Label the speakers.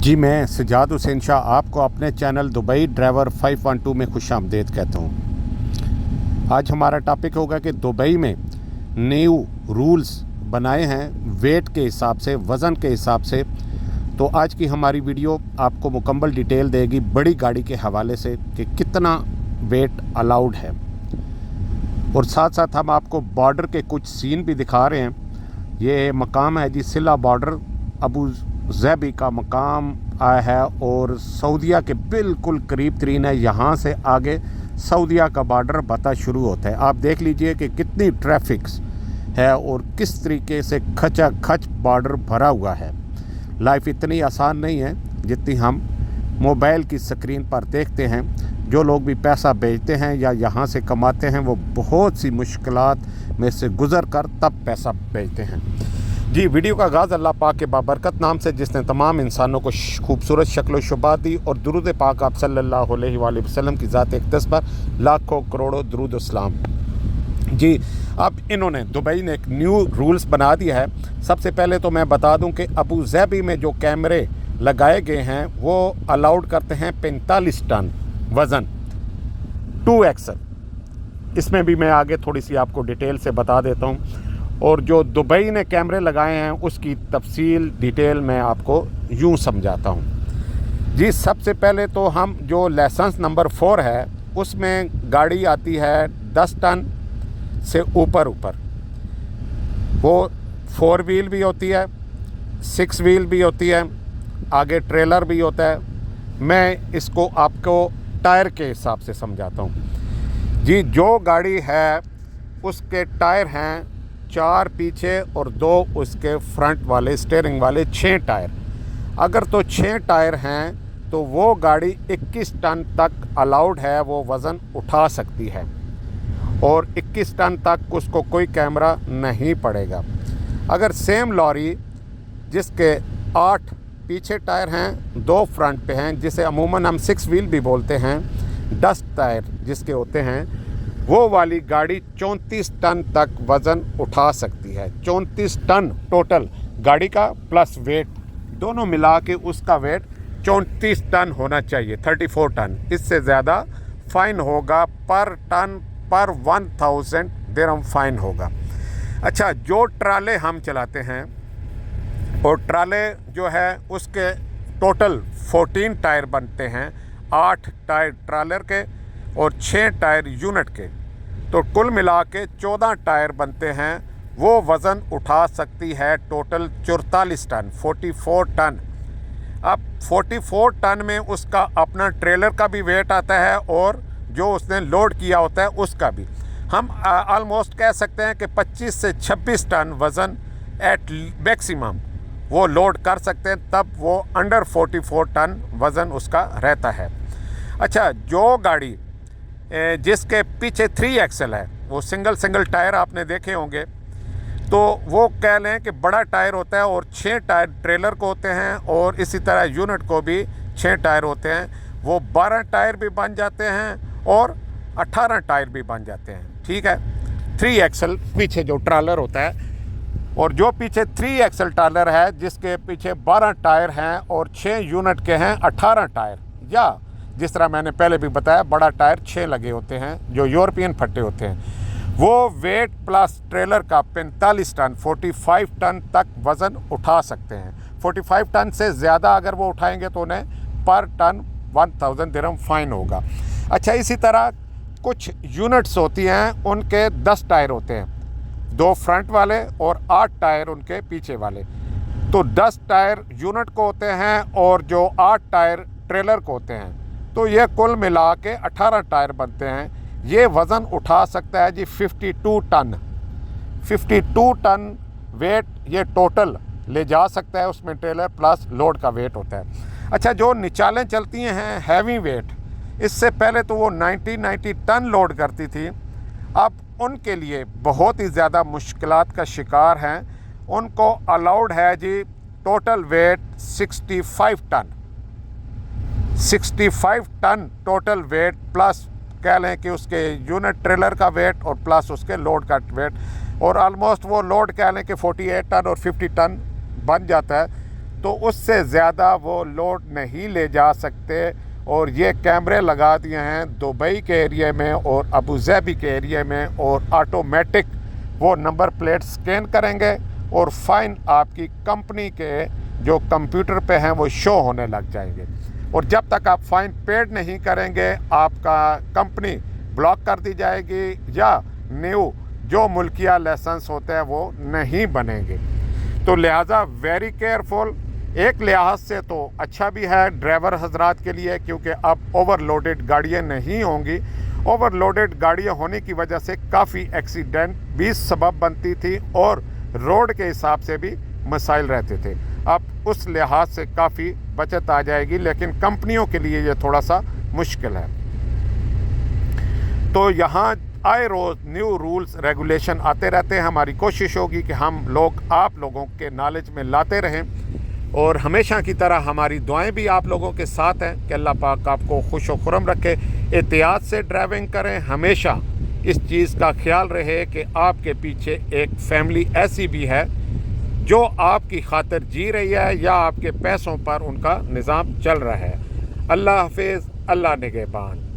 Speaker 1: जी, मैं सजाद हुसैन शाह आपको अपने चैनल दुबई ड्राइवर 512 में खुशामदीद कहता हूँ। आज हमारा टॉपिक होगा कि दुबई में न्यू रूल्स बनाए हैं वेट के हिसाब से, वज़न के हिसाब से। तो आज की हमारी वीडियो आपको मुकम्मल डिटेल देगी बड़ी गाड़ी के हवाले से कि कितना वेट अलाउड है, और साथ साथ हम आपको बॉर्डर के कुछ सीन भी दिखा रहे हैं। ये मकाम है जी सिला बॉर्डर, अबू ज़ैबी का मकाम आया है और सऊदीया के बिल्कुल करीब तरीन है। यहाँ से आगे सऊदीया का बॉर्डर बता शुरू होता है। आप देख लीजिए कि कितनी ट्रैफिक्स है और किस तरीके से खचा खच बॉर्डर भरा हुआ है। लाइफ इतनी आसान नहीं है जितनी हम मोबाइल की स्क्रीन पर देखते हैं। जो लोग भी पैसा भेजते हैं या यहाँ से कमाते हैं वो बहुत सी मुश्किलात में से गुज़र कर तब पैसा भेजते हैं। जी, वीडियो का आगाज़ अल्लाह पाक के बाबरकत नाम से जिसने तमाम इंसानों को खूबसूरत शक्ल शुबा दी, और दुरूद पाक आप सल्लल्लाहु अलैहि वसल्लम की ज़ात अक़दस पर लाखों करोड़ों दुरूद सलाम। जी, अब इन्होंने दुबई ने एक न्यू रूल्स बना दिया है। सबसे पहले तो मैं बता दूं कि अबू ज़ैबी में जो कैमरे लगाए गए हैं वो अलाउड करते हैं 45 टन वज़न 2XL। इसमें भी मैं आगे थोड़ी सी आपको डिटेल से बता देता हूं। और जो दुबई ने कैमरे लगाए हैं उसकी तफसील डिटेल मैं आपको यूं समझाता हूं। जी, सबसे पहले तो हम जो लाइसेंस नंबर 4 है उसमें गाड़ी आती है 10 टन से ऊपर। वो 4 व्हील भी होती है, 6 व्हील भी होती है, आगे ट्रेलर भी होता है। मैं इसको आपको टायर के हिसाब से समझाता हूँ। जी, जो गाड़ी है उसके टायर हैं 4 पीछे और 2 उसके फ्रंट वाले स्टीयरिंग वाले 6 टायर। अगर तो 6 टायर हैं तो वो गाड़ी 21 टन तक अलाउड है, वो वज़न उठा सकती है और 21 टन तक उसको कोई कैमरा नहीं पड़ेगा। अगर सेम लॉरी जिसके 8 पीछे टायर हैं 2 फ्रंट पे हैं, जिसे अमूमन हम 6 व्हील भी बोलते हैं, 10 टायर जिसके होते हैं, वो वाली गाड़ी 34 टन तक वज़न उठा सकती है। 34 टन टोटल गाड़ी का प्लस वेट दोनों मिला के उसका वेट 34 टन होना चाहिए, 34 टन। इससे ज़्यादा फ़ाइन होगा, पर टन पर 1000 दिरहम फ़ाइन होगा। अच्छा, जो ट्राले हम चलाते हैं और ट्राले जो है उसके टोटल 14 टायर बनते हैं, 8 टायर ट्रालर के और 6 टायर यूनिट के, तो कुल मिला के 14 टायर बनते हैं। वो वज़न उठा सकती है टोटल 44 टन, 44 टन। अब 44 टन में उसका अपना ट्रेलर का भी वेट आता है और जो उसने लोड किया होता है उसका भी। हम ऑलमोस्ट कह सकते हैं कि 25 से 26 टन वज़न एट मैक्सिमम वो लोड कर सकते हैं, तब वो अंडर 44 टन वज़न उसका रहता है। अच्छा, जो गाड़ी जिसके पीछे 3XL है, वो सिंगल टायर आपने देखे होंगे, तो वो कह लें कि बड़ा टायर होता है और 6 टायर ट्रेलर को होते हैं और इसी तरह यूनिट को भी 6 टायर होते हैं। वो 12 टायर भी बन जाते हैं और 18 टायर भी बन जाते हैं। ठीक है, 3XL पीछे जो ट्रालर होता है, और जो पीछे 3XL ट्रालर है जिसके पीछे 12 टायर हैं और 6 यूनिट के हैं 18 टायर, या जिस तरह मैंने पहले भी बताया बड़ा टायर 6 लगे होते हैं जो यूरोपियन फट्टे होते हैं, वो वेट प्लस ट्रेलर का 45 टन 45 टन तक वज़न उठा सकते हैं। 45 टन से ज़्यादा अगर वो उठाएंगे तो उन्हें पर टन 1000 दिरहम फ़ाइन होगा। अच्छा, इसी तरह कुछ यूनिट्स होती हैं, उनके 10 टायर होते हैं, 2 फ्रंट वाले और 8 टायर उनके पीछे वाले। तो 10 टायर यूनिट को होते हैं और जो 8 टायर ट्रेलर को होते हैं, तो ये कुल मिला के 18 टायर बनते हैं। ये वज़न उठा सकता है जी 52 टन। 52 टन वेट ये टोटल ले जा सकता है, उसमें ट्रेलर प्लस लोड का वेट होता है। अच्छा, जो निचालें चलती हैं हैवी वेट, इससे पहले तो वो 90 टन लोड करती थी, अब उनके लिए बहुत ही ज़्यादा मुश्किलात का शिकार हैं। उनको अलाउड है जी total weight 65 ton, 65 ton total weight, plus कह लें कि उसके यूनिट ट्रेलर का वेट और प्लस उसके लोड का वेट, और ऑलमोस्ट वो लोड कह लें कि 48 टन और 50 टन बन जाता है। तो उससे ज़्यादा वो लोड नहीं ले जा सकते। और ये कैमरे लगा दिए हैं दुबई के एरिया में और अबू धाबी के एरिया में, और ऑटोमेटिक वो नंबर प्लेट स्कैन करेंगे और फ़ाइन आपकी कंपनी के जो कंप्यूटर पे हैं वो शो होने लग जाएंगे। और जब तक आप फ़ाइन पेड नहीं करेंगे आपका कंपनी ब्लॉक कर दी जाएगी या न्यू जो मुल्किया लाइसेंस होते हैं वो नहीं बनेंगे। तो लिहाजा वेरी केयरफुल। एक लिहाज से तो अच्छा भी है ड्राइवर हजरात के लिए, क्योंकि अब ओवरलोडेड गाड़ियाँ नहीं होंगी। ओवरलोडेड गाड़ियाँ होने की वजह से काफ़ी एक्सीडेंट भी सबब बनती थी और रोड के हिसाब से भी मसाइल रहते थे। अब उस लिहाज से काफ़ी बचत आ जाएगी, लेकिन कंपनियों के लिए ये थोड़ा सा मुश्किल है। तो यहाँ आए रोज़ न्यू रूल्स रेगुलेशन आते रहते हैं। हमारी कोशिश होगी कि हम लोग आप लोगों के नॉलेज में लाते रहें, और हमेशा की तरह हमारी दुआएं भी आप लोगों के साथ हैं कि अल्लाह पाक आपको खुश व खुरम रखे। एहतियात से ड्राइविंग करें, हमेशा इस चीज़ का ख्याल रहे कि आपके पीछे एक फ़ैमिली ऐसी भी है जो आपकी खातिर जी रही है या आपके पैसों पर उनका निज़ाम चल रहा है। अल्लाह हाफिज़, अल्लाह निगहबान।